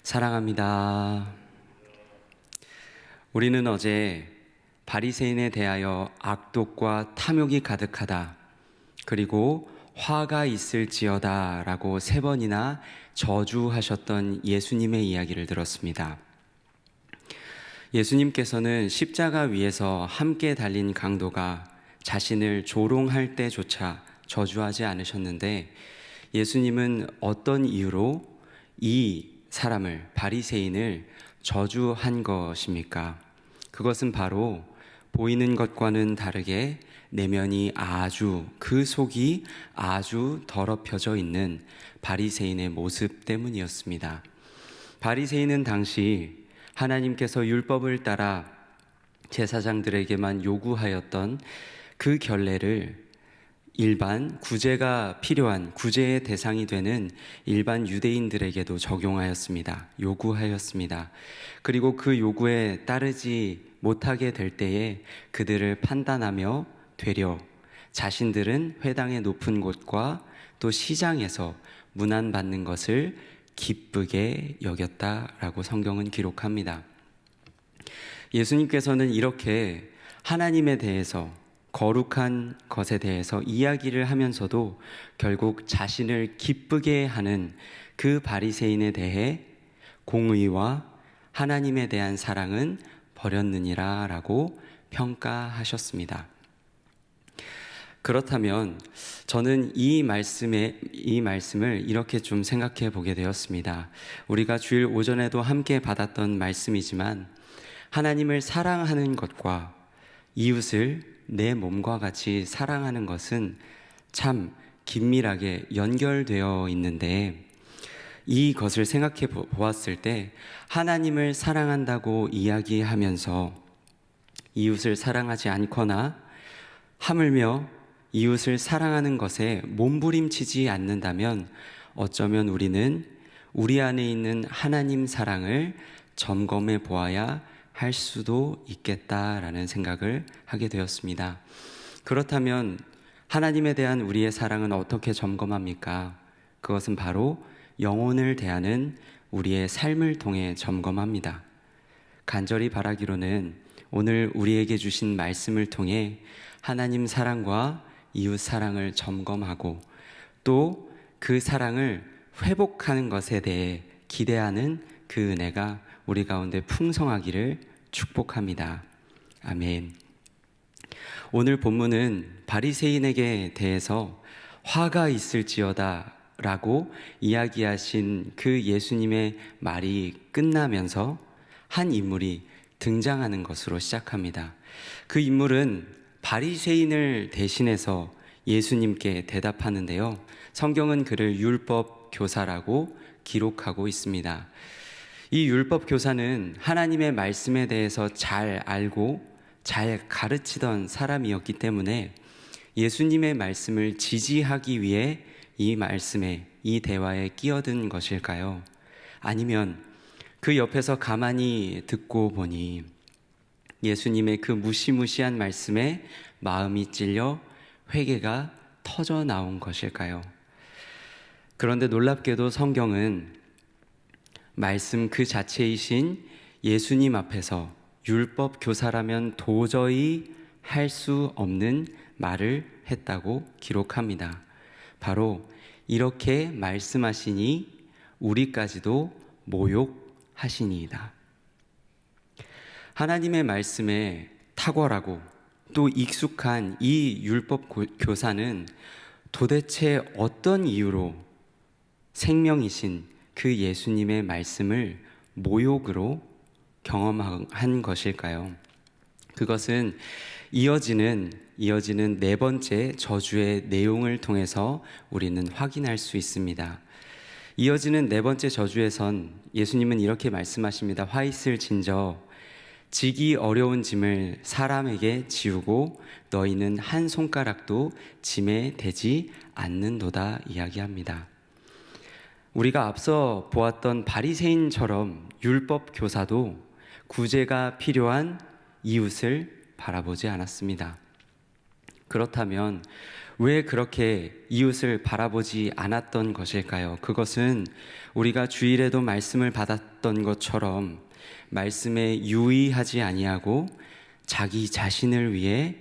사랑합니다. 우리는 어제 바리새인에 대하여 악독과 탐욕이 가득하다, 그리고 화가 있을지어다 라고 3번이나 저주하셨던 예수님의 이야기를 들었습니다. 예수님께서는 십자가 위에서 함께 달린 강도가 자신을 조롱할 때조차 저주하지 않으셨는데, 예수님은 어떤 이유로 이 사람을, 바리새인을 저주한 것입니까? 그것은 바로 보이는 것과는 다르게 내면이 그 속이 아주 더럽혀져 있는 바리새인의 모습 때문이었습니다. 바리새인은 당시 하나님께서 율법을 따라 제사장들에게만 요구하였던 그 결례를 일반 구제가 필요한, 구제의 대상이 되는 일반 유대인들에게도 적용하였습니다. 요구하였습니다. 그리고 그 요구에 따르지 못하게 될 때에 그들을 판단하며 되려 자신들은 회당의 높은 곳과 또 시장에서 문안받는 것을 기쁘게 여겼다라고 성경은 기록합니다. 예수님께서는 이렇게 하나님에 대해서, 거룩한 것에 대해서 이야기를 하면서도 결국 자신을 기쁘게 하는 그 바리새인에 대해 공의와 하나님에 대한 사랑은 버렸느니라 라고 평가하셨습니다. 그렇다면 저는 이 말씀을 이렇게 좀 생각해 보게 되었습니다. 우리가 주일 오전에도 함께 받았던 말씀이지만, 하나님을 사랑하는 것과 이웃을 내 몸과 같이 사랑하는 것은 참 긴밀하게 연결되어 있는데, 이것을 생각해 보았을 때 하나님을 사랑한다고 이야기하면서 이웃을 사랑하지 않거나 하물며 이웃을 사랑하는 것에 몸부림치지 않는다면 어쩌면 우리는 우리 안에 있는 하나님 사랑을 점검해 보아야 할 수도 있겠다라는 생각을 하게 되었습니다. 그렇다면 하나님에 대한 우리의 사랑은 어떻게 점검합니까? 그것은 바로 영혼을 대하는 우리의 삶을 통해 점검합니다. 간절히 바라기로는 오늘 우리에게 주신 말씀을 통해 하나님 사랑과 이웃 사랑을 점검하고 또 그 사랑을 회복하는 것에 대해 기대하는 그 은혜가 우리 가운데 풍성하기를 축복합니다. 아멘. 오늘 본문은 바리새인에게 대해서 화가 있을지어다 라고 이야기하신 그 예수님의 말이 끝나면서 한 인물이 등장하는 것으로 시작합니다. 그 인물은 바리새인을 대신해서 예수님께 대답하는데요, 성경은 그를 율법 교사라고 기록하고 있습니다. 이 율법 교사는 하나님의 말씀에 대해서 잘 알고 잘 가르치던 사람이었기 때문에 예수님의 말씀을 지지하기 위해 이 대화에 끼어든 것일까요? 아니면 그 옆에서 가만히 듣고 보니 예수님의 그 무시무시한 말씀에 마음이 찔려 회개가 터져 나온 것일까요? 그런데 놀랍게도 성경은 말씀 그 자체이신 예수님 앞에서 율법 교사라면 도저히 할 수 없는 말을 했다고 기록합니다. 바로 이렇게 말씀하시니 우리까지도 모욕하시니이다. 하나님의 말씀에 탁월하고 또 익숙한 이 율법 교사는 도대체 어떤 이유로 생명이신 그 예수님의 말씀을 모욕으로 경험한 것일까요? 그것은 이어지는 4번째 저주의 내용을 통해서 우리는 확인할 수 있습니다. 이어지는 4번째 저주에선 예수님은 이렇게 말씀하십니다. 화 있을진저 지기 어려운 짐을 사람에게 지우고 너희는 한 손가락도 짐에 대지 않는도다 이야기합니다. 우리가 앞서 보았던 바리새인처럼 율법 교사도 구제가 필요한 이웃을 바라보지 않았습니다. 그렇다면 왜 그렇게 이웃을 바라보지 않았던 것일까요? 그것은 우리가 주일에도 말씀을 받았던 것처럼 말씀에 유의하지 아니하고 자기 자신을 위해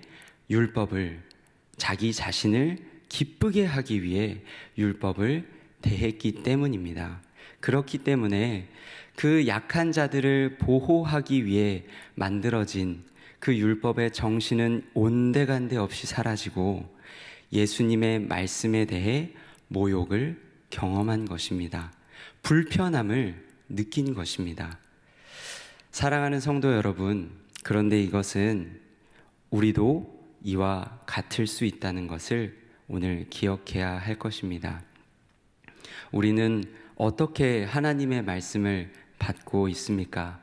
율법을, 자기 자신을 기쁘게 하기 위해 율법을 대했기 때문입니다. 그렇기 때문에 그 약한 자들을 보호하기 위해 만들어진 그 율법의 정신은 온데간데 없이 사라지고 예수님의 말씀에 대해 모욕을 경험한 것입니다. 불편함을 느낀 것입니다. 사랑하는 성도 여러분, 그런데 이것은 우리도 이와 같을 수 있다는 것을 오늘 기억해야 할 것입니다. 우리는 어떻게 하나님의 말씀을 받고 있습니까?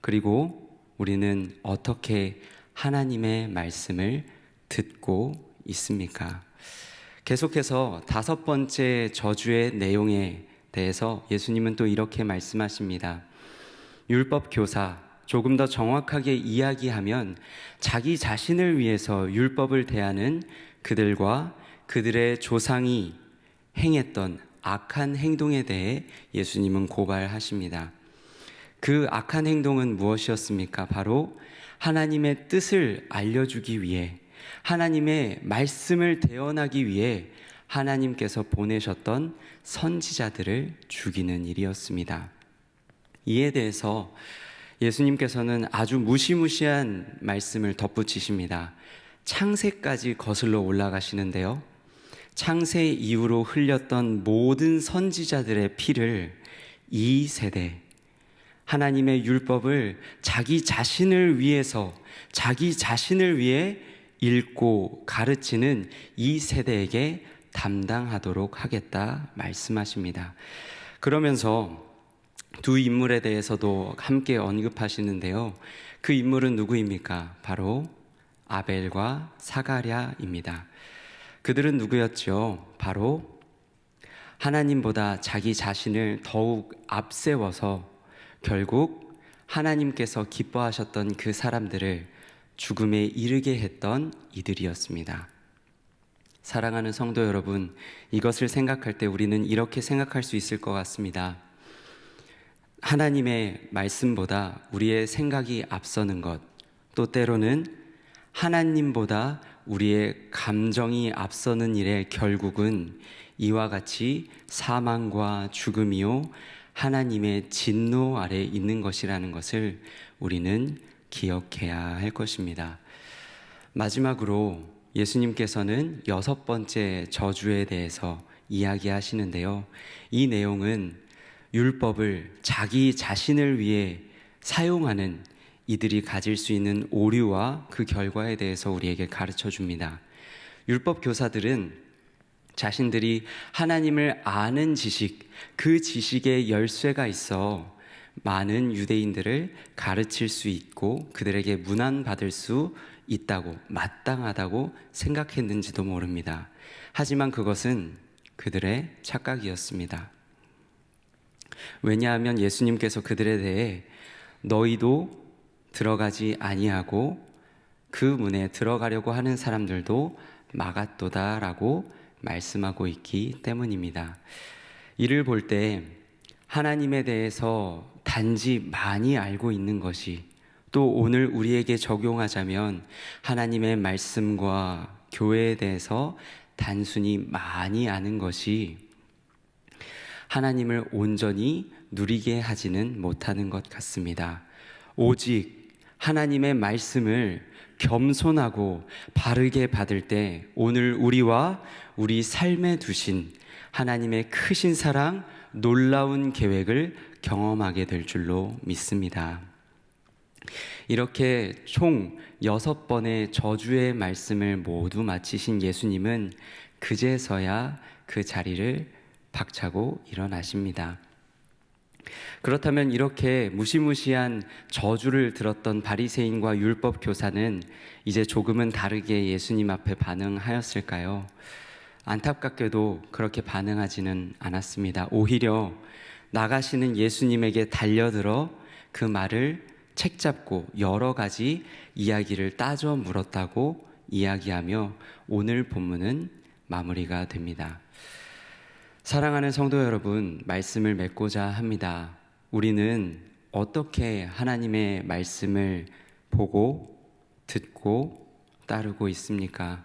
그리고 우리는 어떻게 하나님의 말씀을 듣고 있습니까? 계속해서 5번째 저주의 내용에 대해서 예수님은 또 이렇게 말씀하십니다. 율법 교사, 조금 더 정확하게 이야기하면 자기 자신을 위해서 율법을 대하는 그들과 그들의 조상이 행했던 악한 행동에 대해 예수님은 고발하십니다. 그 악한 행동은 무엇이었습니까? 바로 하나님의 뜻을 알려주기 위해, 하나님의 말씀을 대언하기 위해 하나님께서 보내셨던 선지자들을 죽이는 일이었습니다. 이에 대해서 예수님께서는 아주 무시무시한 말씀을 덧붙이십니다. 창세까지 거슬러 올라가시는데요. 창세 이후로 흘렸던 모든 선지자들의 피를 이 세대, 하나님의 율법을 자기 자신을 위해서, 자기 자신을 위해 읽고 가르치는 이 세대에게 담당하도록 하겠다 말씀하십니다. 그러면서 두 인물에 대해서도 함께 언급하시는데요. 그 인물은 누구입니까? 바로 아벨과 사가랴입니다. 그들은 누구였죠? 바로 하나님보다 자기 자신을 더욱 앞세워서 결국 하나님께서 기뻐하셨던 그 사람들을 죽음에 이르게 했던 이들이었습니다. 사랑하는 성도 여러분, 이것을 생각할 때 우리는 이렇게 생각할 수 있을 것 같습니다. 하나님의 말씀보다 우리의 생각이 앞서는 것, 또 때로는 하나님보다 우리의 감정이 앞서는 일의 결국은 이와 같이 사망과 죽음이요 하나님의 진노 아래 있는 것이라는 것을 우리는 기억해야 할 것입니다. 마지막으로 예수님께서는 6번째 저주에 대해서 이야기하시는데요. 이 내용은 율법을 자기 자신을 위해 사용하는 이들이 가질 수 있는 오류와 그 결과에 대해서 우리에게 가르쳐 줍니다. 율법 교사들은 자신들이 하나님을 아는 지식, 그 지식에 열쇠가 있어 많은 유대인들을 가르칠 수 있고 그들에게 문안받을 수 있다고, 마땅하다고 생각했는지도 모릅니다. 하지만 그것은 그들의 착각이었습니다. 왜냐하면 예수님께서 그들에 대해 너희도 들어가지 아니하고 그 문에 들어가려고 하는 사람들도 막았도다라고 말씀하고 있기 때문입니다. 이를 볼 때 하나님에 대해서 단지 많이 알고 있는 것이, 또 오늘 우리에게 적용하자면 하나님의 말씀과 교회에 대해서 단순히 많이 아는 것이 하나님을 온전히 누리게 하지는 못하는 것 같습니다. 오직 하나님의 말씀을 겸손하고 바르게 받을 때 오늘 우리와 우리 삶에 두신 하나님의 크신 사랑, 놀라운 계획을 경험하게 될 줄로 믿습니다. 이렇게 총 6번의 저주의 말씀을 모두 마치신 예수님은 그제서야 그 자리를 박차고 일어나십니다. 그렇다면 이렇게 무시무시한 저주를 들었던 바리새인과 율법 교사는 이제 조금은 다르게 예수님 앞에 반응하였을까요? 안타깝게도 그렇게 반응하지는 않았습니다. 오히려 나가시는 예수님에게 달려들어 그 말을 책잡고 여러 가지 이야기를 따져 물었다고 이야기하며 오늘 본문은 마무리가 됩니다. 사랑하는 성도 여러분, 말씀을 맺고자 합니다. 우리는 어떻게 하나님의 말씀을 보고 듣고 따르고 있습니까?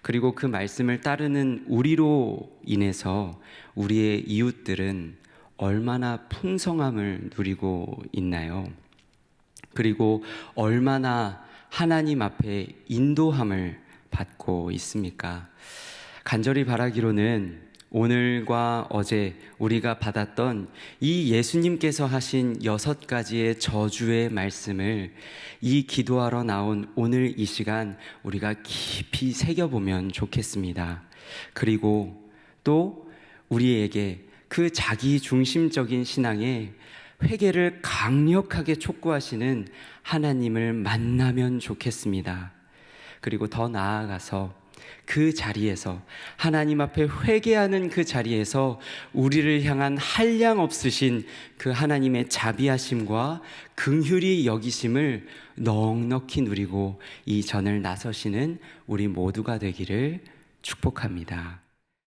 그리고 그 말씀을 따르는 우리로 인해서 우리의 이웃들은 얼마나 풍성함을 누리고 있나요? 그리고 얼마나 하나님 앞에 인도함을 받고 있습니까? 간절히 바라기로는 오늘과 어제 우리가 받았던 이 예수님께서 하신 6가지의 저주의 말씀을 이 기도하러 나온 오늘 이 시간 우리가 깊이 새겨보면 좋겠습니다. 그리고 또 우리에게 그 자기 중심적인 신앙에 회개를 강력하게 촉구하시는 하나님을 만나면 좋겠습니다. 그리고 더 나아가서 그 자리에서 하나님 앞에 회개하는 그 자리에서 우리를 향한 한량 없으신 그 하나님의 자비하심과 긍휼히 여기심을 넉넉히 누리고 이 전을 나서시는 우리 모두가 되기를 축복합니다.